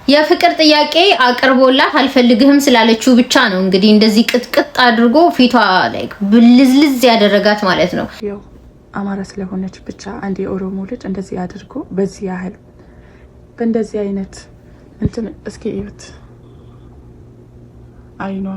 የፍቅር ጥያቄ አቅርቦላት አልፈልግህም ስላለችው ብቻ ነው እንግዲህ እንደዚህ ቅጥቅጥ አድርጎ ፊቷ ላይ ብልዝልዝ ያደረጋት ማለት ነው። ያው አማራ ስለሆነች ብቻ አንድ የኦሮሞ ልጅ እንደዚህ አድርጎ በዚህ ያህል በእንደዚህ አይነት እንትን እስኪ እዩት። አይኗ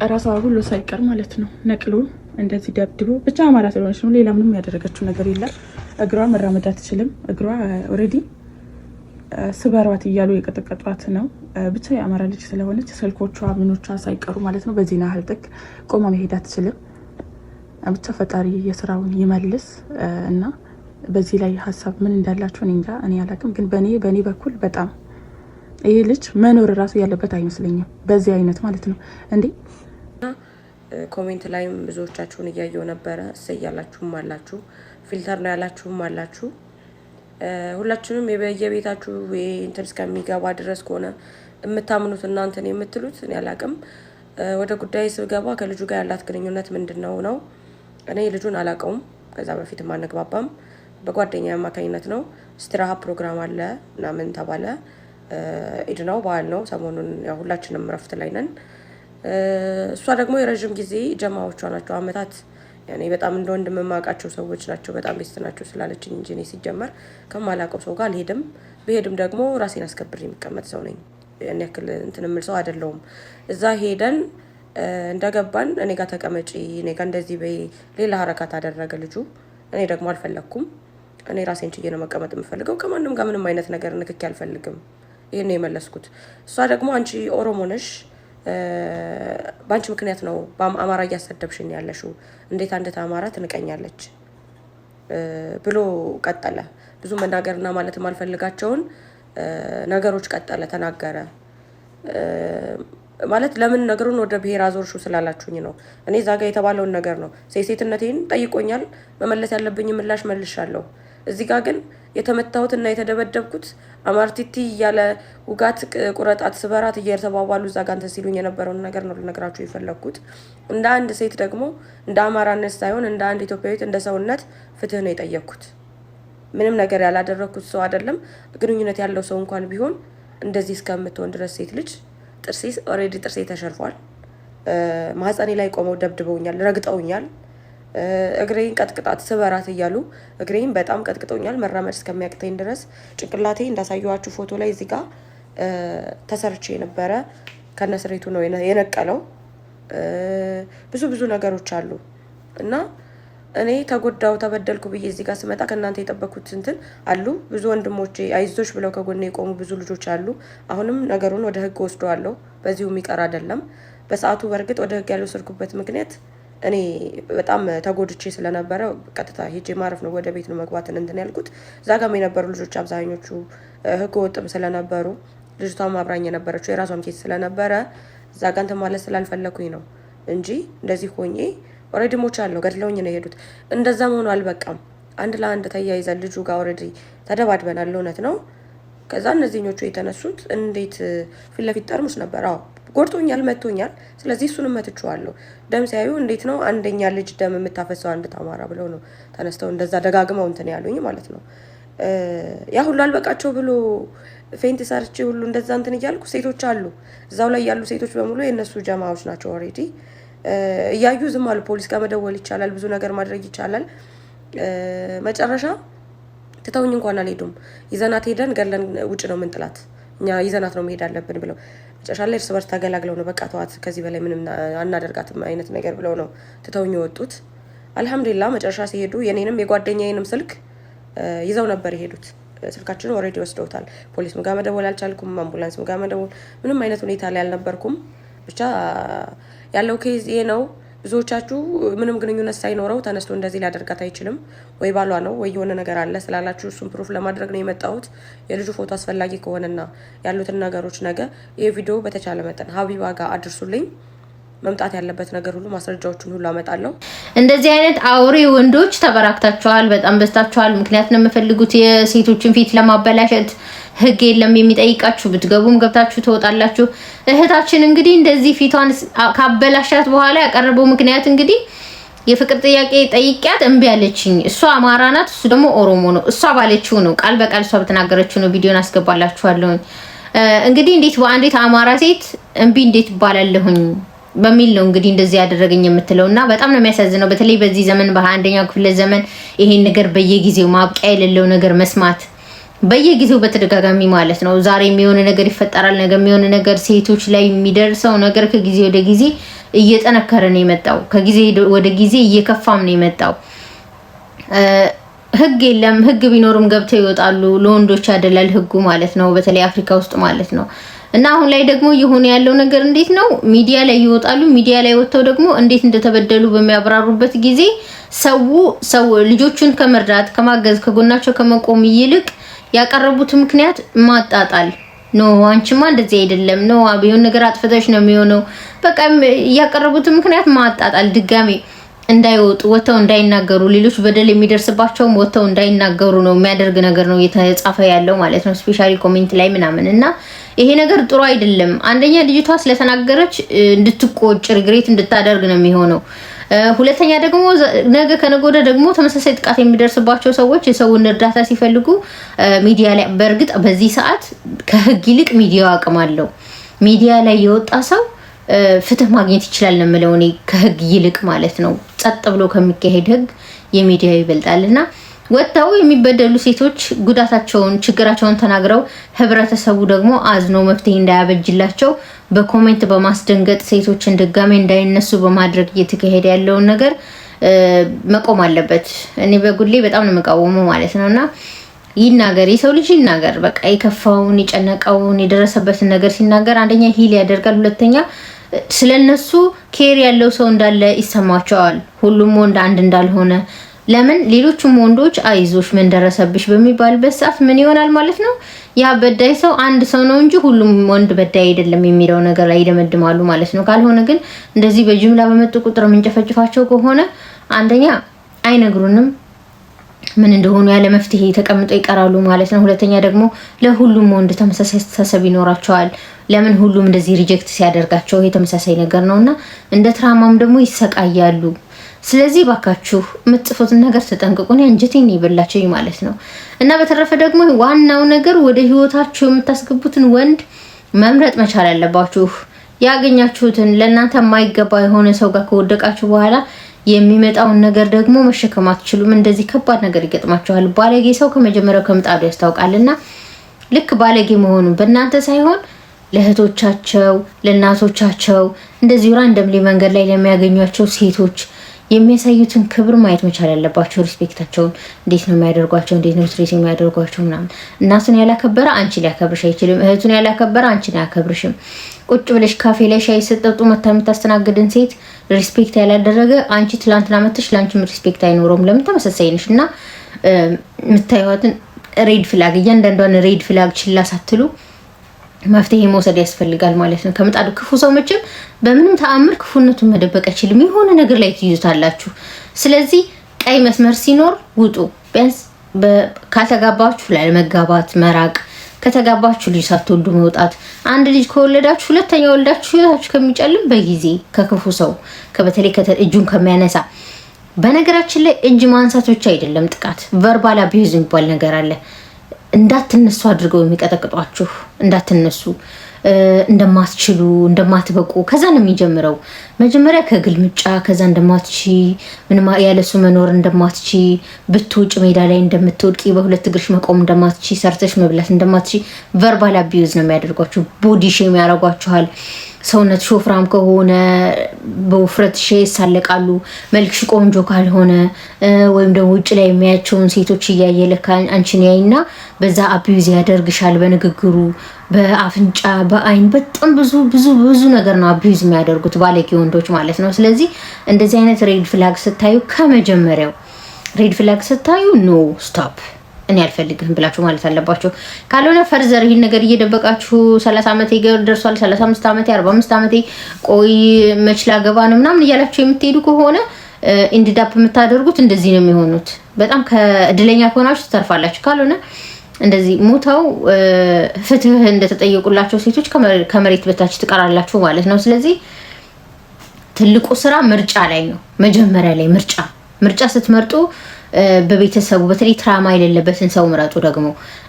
እራሷ ሁሉ ሳይቀር ማለት ነው ነቅሉን እንደዚህ ደብድቦ ብቻ አማራ ስለሆነች ነው። ሌላ ምንም ያደረገችው ነገር የለም። እግሯ መራመድ አትችልም። እግሯ ኦሬዲ ስበሯት እያሉ የቀጠቀጧት ነው። ብቻ የአማራ ልጅ ስለሆነች ስልኮቿ ምኖቿ ሳይቀሩ ማለት ነው በዚህ ያህል ጥግ ቆማ መሄድ አትችልም። ብቻ ፈጣሪ የስራውን ይመልስ እና በዚህ ላይ ሀሳብ ምን እንዳላችሁ እኔ አላውቅም። ግን በእኔ በኩል በጣም ይሄ ልጅ መኖር ራሱ ያለበት አይመስለኝም በዚህ አይነት ማለት ነው እንዴ። ኮሜንት ላይም ብዙዎቻችሁን እያየው ነበረ። እሰያላችሁም አላችሁ፣ ፊልተር ነው ያላችሁም አላችሁ። ሁላችንም የበየቤታችሁ እንትን እስከሚገባ ድረስ ከሆነ የምታምኑት እናንተን የምትሉት እኔ አላውቅም። ወደ ጉዳይ ስገባ ከልጁ ጋር ያላት ግንኙነት ምንድነው ነው? እኔ ልጁን አላውቀውም። ከዛ በፊትም አንግባባም። በጓደኛ አማካኝነት ነው። ስትራሃ ፕሮግራም አለ እና ምን ተባለ። ኢድ ነው በዓል ነው። ሰሞኑን ያው ሁላችንም ረፍት ላይ ነን። እሷ ደግሞ የረጅም ጊዜ ጀማዎቿ ናቸው። አመታት ያኔ በጣም እንደ ወንድም የማውቃቸው ሰዎች ናቸው። በጣም ቤስት ናቸው ስላለችኝ እንጂ እኔ ሲጀመር ከማላውቀው ሰው ጋር አልሄድም። ብሄድም ደግሞ ራሴን አስከብሬ የሚቀመጥ ሰው ነኝ። ያን ያክል እንትን የምል ሰው አይደለሁም። እዛ ሄደን እንደገባን እኔ ጋር ተቀመጪ፣ እኔ ጋር እንደዚህ በይ፣ ሌላ ሀረካት አደረገ ልጁ። እኔ ደግሞ አልፈለኩም። እኔ ራሴን ችዬ ነው መቀመጥ የምፈልገው። ከማንም ጋር ምንም አይነት ነገር ንክኪ አልፈልግም። ይሄን ነው የመለስኩት። እሷ ደግሞ አንቺ ኦሮሞ ነሽ፣ ባንቺ ምክንያት ነው በአማራ እያሰደብሽኝ ያለሽው፣ እንዴት አንዲት አማራ ትንቀኛለች ብሎ ቀጠለ። ብዙ መናገርና ማለት የማልፈልጋቸውን ነገሮች ቀጠለ፣ ተናገረ። ማለት ለምን ነገሩን ወደ ብሔር አዞርሽው ስላላችሁኝ ነው። እኔ ዛጋ የተባለውን ነገር ነው። ሴትነቴን ጠይቆኛል፣ መመለስ ያለብኝ ምላሽ መልሻለሁ። እዚህ ጋር ግን የተመታሁትና የተደበደብኩት አማርቲቲ ያለ ውጋት ቁረጣት ስበራት እየተባባሉ እዛ ጋር እንትን ሲሉኝ የነበረውን ነገር ነው ልነግራችሁ የፈለኩት። እንደ አንድ ሴት ደግሞ እንደ አማራነት ሳይሆን እንደ አንድ ኢትዮጵያዊት እንደ ሰውነት ፍትህ ነው የጠየቅኩት። ምንም ነገር ያላደረኩት ሰው አይደለም። ግንኙነት ያለው ሰው እንኳን ቢሆን እንደዚህ እስከምትሆን ድረስ ሴት ልጅ ኦሬዲ ጥርሴ ተሸርፏል። ማህፀኔ ላይ ቆመው ደብድበውኛል፣ ረግጠውኛል። እግሬን ቀጥቅጣት ስበራት እያሉ እግሬን በጣም ቀጥቅጦኛል፣ መራመድ እስከሚያቅተኝ ድረስ። ጭንቅላቴ እንዳሳየኋችሁ ፎቶ ላይ እዚህ ጋር ተሰርቼ የነበረ ከነስሬቱ ነው የነቀለው። ብዙ ነገሮች አሉ እና እኔ ተጎዳው ተበደልኩ ብዬ እዚህ ጋር ስመጣ ከእናንተ የጠበኩት እንትን አሉ። ብዙ ወንድሞቼ አይዞሽ ብለው ከጎኔ የቆሙ ብዙ ልጆች አሉ። አሁንም ነገሩን ወደ ህግ ወስደዋለሁ። በዚሁ የሚቀር አይደለም። በሰዓቱ በእርግጥ ወደ ህግ ያልወሰድኩበት ምክንያት እኔ በጣም ተጎድቼ ስለነበረ ቀጥታ ሄጄ ማረፍ ነው፣ ወደ ቤት ነው መግባትን እንትን ያልኩት። እዛ ጋም የነበሩ ልጆች አብዛኞቹ ህገ ወጥም ስለነበሩ ልጅቷም አብራኝ የነበረችው የራሷም ኬስ ስለነበረ እዛ ጋር እንትን ማለት ስላልፈለኩኝ ነው እንጂ እንደዚህ ሆኜ ኦሬዲ ሞቻለሁ። ገድለውኝ ነው የሄዱት። እንደዛ መሆኑ አልበቃም። አንድ ለአንድ ተያይዘን ልጁ ጋር ኦሬዲ ተደባድበናል። እውነት ነው። ከዛ እነዚህኞቹ የተነሱት እንዴት ፊት ለፊት ጠርሙስ ነበር። አዎ ጎርቶኛል፣ መቶኛል። ስለዚህ እሱንም መትቼዋለሁ። ደም ሲያዩ እንዴት ነው አንደኛ ልጅ ደም የምታፈሰው አንድ ታማራ ብለው ነው ተነስተው እንደዛ ደጋግመው እንትን ያሉኝ ማለት ነው። ያ ሁሉ አልበቃቸው ብሎ ፌንት ሰርቼ ሁሉ እንደዛ እንትን እያልኩ ሴቶች አሉ እዛው ላይ ያሉ ሴቶች በሙሉ የነሱ ጀማዎች ናቸው። ኦሬዲ እያዩ ዝም አሉ። ፖሊስ ጋር መደወል ይቻላል፣ ብዙ ነገር ማድረግ ይቻላል። መጨረሻ ትተውኝ እንኳን አልሄዱም። ይዘናት ሄደን ገለን ውጭ ነው ምንጥላት፣ እኛ ይዘናት ነው መሄድ አለብን ብለው መጨረሻ ላይ እርስ በርስ ተገላግለው ነው በቃ ተዋት፣ ከዚህ በላይ ምንም አናደርጋትም አይነት ነገር ብለው ነው ትተውኝ የወጡት። አልሐምዱሊላህ መጨረሻ ሲሄዱ የኔንም የጓደኛዬንም ስልክ ይዘው ነበር የሄዱት። ስልካችንን ኦሬዲ ወስደውታል። ፖሊስ ጋር መደወል አልቻልኩም፣ አምቡላንስ ጋር መደወል ምንም አይነት ሁኔታ ላይ አልነበርኩም። ብቻ ያለው ኬዝ ይሄ ነው። ብዙዎቻችሁ ምንም ግንኙነት ሳይኖረው ተነስቶ እንደዚህ ሊያደርጋት አይችልም፣ ወይ ባሏ ነው ወይ የሆነ ነገር አለ ስላላችሁ እሱን ፕሩፍ ለማድረግ ነው የመጣሁት። የልጁ ፎቶ አስፈላጊ ከሆነና ያሉትን ነገሮች ነገ ይሄ ቪዲዮ በተቻለ መጠን ሀቢባ ጋር አድርሱልኝ። መምጣት ያለበት ነገር ሁሉ ማስረጃዎችን ሁሉ አመጣለሁ። እንደዚህ አይነት አውሬ ወንዶች ተበራክታቸዋል፣ በጣም በዝታቸዋል። ምክንያት ነው የምፈልጉት የሴቶችን ፊት ለማበላሸት። ህግ የለም የሚጠይቃችሁ፣ ብትገቡም ገብታችሁ ትወጣላችሁ። እህታችን እንግዲህ እንደዚህ ፊቷን ካበላሻት በኋላ ያቀረበው ምክንያት እንግዲህ የፍቅር ጥያቄ ጠይቂያት እምቢ አለችኝ። እሷ አማራ ናት፣ እሱ ደግሞ ኦሮሞ ነው። እሷ ባለችው ነው፣ ቃል በቃል እሷ በተናገረችው ነው። ቪዲዮን አስገባላችኋለሁ። እንግዲህ እንዴት በአንዲት አማራ ሴት እምቢ እንዴት ይባላለሁኝ በሚል ነው እንግዲህ እንደዚህ ያደረገኝ የምትለውና በጣም ነው የሚያሳዝነው። በተለይ በዚህ ዘመን በ21ኛው ክፍለ ዘመን ይሄን ነገር በየጊዜው ማብቂያ የሌለው ነገር መስማት በየጊዜው በተደጋጋሚ ማለት ነው። ዛሬ የሚሆነ ነገር ይፈጠራል፣ ነገ የሚሆነ ነገር ሴቶች ላይ የሚደርሰው ነገር ከጊዜ ወደ ጊዜ እየጠነከረ ነው የመጣው። ከጊዜ ወደ ጊዜ እየከፋም ነው የመጣው። ህግ የለም። ህግ ቢኖርም ገብተው ይወጣሉ። ለወንዶች ያደላል ህጉ ማለት ነው፣ በተለይ አፍሪካ ውስጥ ማለት ነው። እና አሁን ላይ ደግሞ የሆነ ያለው ነገር እንዴት ነው? ሚዲያ ላይ ይወጣሉ። ሚዲያ ላይ ወጥተው ደግሞ እንዴት እንደተበደሉ በሚያብራሩበት ጊዜ ሰው ልጆቹን ከመርዳት ከማገዝ ከጎናቸው ከመቆም ይልቅ ያቀረቡት ምክንያት ማጣጣል ነው። አንቺማ እንደዚህ አይደለም ነው አብዮን ነገር አጥፍተሽ ነው የሚሆነው። በቃ ያቀረቡት ምክንያት ማጣጣል፣ ድጋሜ እንዳይወጡ ወጥተው እንዳይናገሩ፣ ሌሎች በደል የሚደርስባቸው ወጥተው እንዳይናገሩ ነው የሚያደርግ ነገር ነው እየተጻፈ ያለው ማለት ነው። ስፔሻሊ ኮሜንት ላይ ምናምን እና ይሄ ነገር ጥሩ አይደለም። አንደኛ ልጅቷ ስለተናገረች እንድትቆጭ ሪግሬት እንድታደርግ ነው የሚሆነው። ሁለተኛ ደግሞ ነገ ከነገ ወዲያ ደግሞ ተመሳሳይ ጥቃት የሚደርስባቸው ሰዎች የሰውን እርዳታ ሲፈልጉ ሚዲያ ላይ በእርግጥ በዚህ ሰዓት ከህግ ይልቅ ሚዲያው አቅም አለው። ሚዲያ ላይ የወጣ ሰው ፍትህ ማግኘት ይችላል ነው የምለው እኔ ከህግ ይልቅ ማለት ነው። ጸጥ ብሎ ከሚካሄድ ህግ የሚዲያው ይበልጣልና ወጣው የሚበደሉ ሴቶች ጉዳታቸውን ችግራቸውን ተናግረው ህብረተሰቡ ደግሞ አዝኖ መፍትሄ እንዳያበጅላቸው በኮሜንት በማስደንገጥ ሴቶችን ድጋሜ እንዳይነሱ በማድረግ እየተካሄደ ያለውን ነገር መቆም አለበት። እኔ በጉሌ በጣም ነው የምቃወመው ማለት ነውና ይናገር፣ የሰው ልጅ ይናገር። በቃ የከፋውን የጨነቀውን የደረሰበትን ነገር ሲናገር አንደኛ ሂል ያደርጋል፣ ሁለተኛ ስለነሱ ኬር ያለው ሰው እንዳለ ይሰማቸዋል። ሁሉም ወንድ አንድ እንዳልሆነ ለምን ሌሎቹም ወንዶች አይዞሽ ምን ደረሰብሽ በሚባልበት ሰዓት ምን ይሆናል ማለት ነው? ያ በዳይ ሰው አንድ ሰው ነው እንጂ ሁሉም ወንድ በዳይ አይደለም የሚለው ነገር ላይ ይደመድማሉ ማለት ነው። ካልሆነ ግን እንደዚህ በጅምላ በመጡ ቁጥር የምንጨፈጭፋቸው ከሆነ አንደኛ አይነግሩንም ምን እንደሆኑ ያለ መፍትሄ ተቀምጠው ይቀራሉ ማለት ነው። ሁለተኛ ደግሞ ለሁሉም ወንድ ተመሳሳይ አስተሳሰብ ይኖራቸዋል። ለምን ሁሉም እንደዚህ ሪጀክት ሲያደርጋቸው ይሄ ተመሳሳይ ነገር ነውና እንደ ትራማም ደግሞ ይሰቃያሉ። ስለዚህ ባካችሁ የምትጽፉትን ነገር ተጠንቅቁ። አንጀቴን ይበላችሁ ማለት ነው። እና በተረፈ ደግሞ ዋናው ነገር ወደ ህይወታችሁ የምታስገቡትን ወንድ መምረጥ መቻል አለባችሁ። ያገኛችሁትን ለእናንተ የማይገባ የሆነ ሰው ጋር ከወደቃችሁ በኋላ የሚመጣውን ነገር ደግሞ መሸከም አትችሉም። እንደዚህ ከባድ ነገር ይገጥማችኋል። ባለጌ ሰው ከመጀመሪያው ከምጣዱ ያስታውቃልና ልክ ባለጌ መሆኑ በእናንተ ሳይሆን ለእህቶቻቸው ለእናቶቻቸው እንደዚህ ራንደምሊ መንገድ ላይ ለሚያገኟቸው ሴቶች የሚያሳዩትን ክብር ማየት መቻል አለባቸው። ሪስፔክታቸውን እንዴት ነው የሚያደርጓቸው፣ እንዴት ነው ትሪት የሚያደርጓቸው ምናምን። እናቱን ያላከበረ አንቺ ሊያከብርሽ አይችልም። እህቱን ያላከበረ አንቺን አያከብርሽም። ቁጭ ብለሽ ካፌ ላይ ሻይ ሰጠጡ መታ የምታስተናግድን ሴት ሪስፔክት ያላደረገ አንቺ ትላንትና መጥተሽ ላንቺም ሪስፔክት አይኖረውም። ለምን ተመሳሳይ ነሽ? እና የምታዩዋትን ሬድ ፍላግ እያንዳንዷን ሬድ ፍላግ ችላ ሳትሉ መፍትሄ መውሰድ ያስፈልጋል ማለት ነው። ከምጣዱ ክፉ ሰው መቼም በምንም ተአምር ክፉነቱን መደበቅ አይችልም። የሆነ ነገር ላይ ትይዙታላችሁ። ስለዚህ ቀይ መስመር ሲኖር ውጡ። ቢያንስ ካልተጋባችሁ ላለመጋባት መራቅ፣ ከተጋባችሁ ልጅ ሳትወልዱ መውጣት። አንድ ልጅ ከወለዳችሁ ሁለተኛ ወልዳችሁ ህይወታችሁ ከሚጨልም በጊዜ ከክፉ ሰው በተለይ እጁን ከሚያነሳ። በነገራችን ላይ እጅ ማንሳት ብቻ አይደለም ጥቃት፣ ቨርባል አቢዩዝ የሚባል ነገር አለ። እንዳትነሱ አድርገው የሚቀጠቅጧችሁ እንዳትነሱ፣ እንደማትችሉ እንደማትበቁ ከዛ ነው የሚጀምረው። መጀመሪያ ከግልምጫ፣ ከዛ እንደማትቺ ምንም ያለሱ መኖር እንደማትቺ፣ ብትውጭ ሜዳ ላይ እንደምትወድቂ፣ በሁለት እግርሽ መቆም እንደማትቺ፣ ሰርተሽ መብላት እንደማትቺ ቨርባል አቢዩዝ ነው የሚያደርጓችሁ። ቦዲ ሼም ያደርጓችኋል። ሰውነት ሾፍራም ከሆነ በውፍረት ይሳለቃሉ። መልክሽ ቆንጆ ካልሆነ ወይም ደግሞ ውጭ ላይ የሚያቸውን ሴቶች እያየ ለካ አንቺን ያይና በዛ አቢዩዝ ያደርግሻል። በንግግሩ፣ በአፍንጫ፣ በአይን በጣም ብዙ ነገር ነው አቢዩዝ የሚያደርጉት ባለጌ ወንዶች ማለት ነው። ስለዚህ እንደዚህ አይነት ሬድ ፍላግ ስታዩ ከመጀመሪያው ሬድ ፍላግ ስታዩ ኖ ስቶፕ እኔ አልፈልግም ብላችሁ ማለት አለባችሁ። ካልሆነ ፈርዘር ይሄን ነገር እየደበቃችሁ 30 ዓመቴ ደርሷል፣ 35 ዓመቴ፣ 45 ዓመቴ ቆይ መችላ ገባ ነው ምናምን እያላችሁ የምትሄዱ ከሆነ ኢንዲዳፕ የምታደርጉት እንደዚህ ነው የሚሆኑት። በጣም ከእድለኛ ከሆናችሁ ትተርፋላችሁ። ካልሆነ እንደዚህ ሞተው ፍትህ እንደተጠየቁላቸው ሴቶች ከመሬት በታች ትቀራላችሁ ማለት ነው። ስለዚህ ትልቁ ስራ ምርጫ ላይ ነው። መጀመሪያ ላይ ምርጫ ስትመርጡ በቤተሰቡ በተለይ ትራማ የሌለበትን ሰው ምረጡ። ደግሞ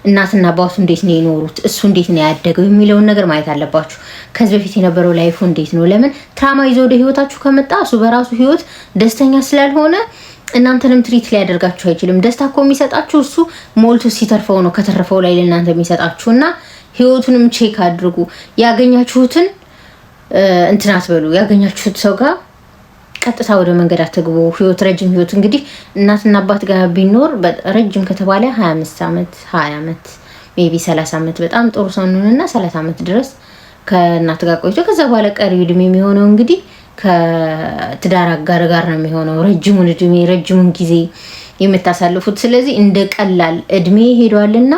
እናትና አባቱ እንዴት ነው የኖሩት፣ እሱ እንዴት ነው ያደገው የሚለውን ነገር ማየት አለባችሁ። ከዚህ በፊት የነበረው ላይፉ እንዴት ነው። ለምን ትራማ ይዞ ወደ ህይወታችሁ ከመጣ እሱ በራሱ ህይወት ደስተኛ ስላልሆነ እናንተንም ትሪት ሊያደርጋችሁ አይችልም። ደስታ እኮ የሚሰጣችሁ እሱ ሞልቶ ሲተርፈው ነው፣ ከተረፈው ላይ ለእናንተ የሚሰጣችሁና ህይወቱንም ቼክ አድርጉ። ያገኛችሁትን እንትን አትበሉ። ያገኛችሁት ሰው ጋር ቀጥታ ወደ መንገድ አትግቡ። ህይወት ረጅም ህይወት እንግዲህ እናትና አባት ጋር ቢኖር ረጅም ከተባለ 25 ዓመት 20 ዓመት ሜቢ 30 ዓመት በጣም ጥሩ ሰው ነውና 30 ዓመት ድረስ ከእናት ጋር ቆይቶ ከዛ በኋላ ቀሪው እድሜ የሚሆነው እንግዲህ ከትዳር አጋር ጋር ነው የሚሆነው። ረጅሙን እድሜ ረጅሙን ጊዜ የምታሳልፉት። ስለዚህ እንደ ቀላል እድሜ ሄዷልና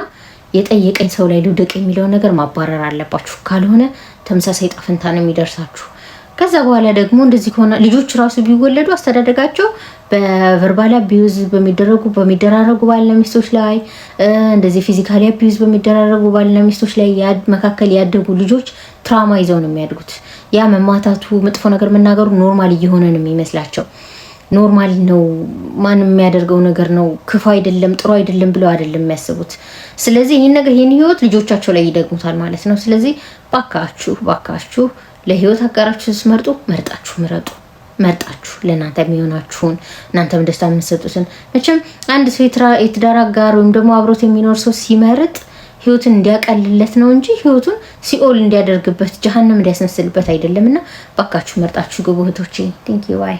የጠየቀኝ ሰው ላይ ልውደቅ የሚለውን ነገር ማባረር አለባችሁ። ካልሆነ ተመሳሳይ ጣፍንታ ነው የሚደርሳችሁ። ከዛ በኋላ ደግሞ እንደዚህ ከሆነ ልጆች ራሱ ቢወለዱ አስተዳደጋቸው በቨርባል አቢዩዝ በሚደራረጉ ባልና ሚስቶች ላይ እንደዚህ ፊዚካሊ አቢዩዝ በሚደራረጉ ባልና ሚስቶች ላይ መካከል ያደጉ ልጆች ትራውማ ይዘው ነው የሚያድጉት። ያ መማታቱ መጥፎ ነገር መናገሩ ኖርማል እየሆነ ነው የሚመስላቸው። ኖርማል ነው፣ ማንም የሚያደርገው ነገር ነው፣ ክፉ አይደለም ጥሩ አይደለም ብለው አይደለም የሚያስቡት። ስለዚህ ይሄን ነገር ይሄን ህይወት ልጆቻቸው ላይ ይደግሙታል ማለት ነው። ስለዚህ ባካችሁ ለህይወት አጋራችሁ ስትመርጡ መርጣችሁ ምረጡ። መርጣችሁ ለእናንተ የሚሆናችሁን እናንተም ደስታ የምትሰጡትን። መቼም አንድ ሰው የትዳር አጋር ወይም ደግሞ አብሮት የሚኖር ሰው ሲመርጥ ህይወትን እንዲያቀልለት ነው እንጂ ህይወቱን ሲኦል እንዲያደርግበት ጀሃነም እንዲያስመስልበት አይደለምና ባካችሁ መርጣችሁ ግቡ እህቶቼ። ቴንክ ዩ ባይ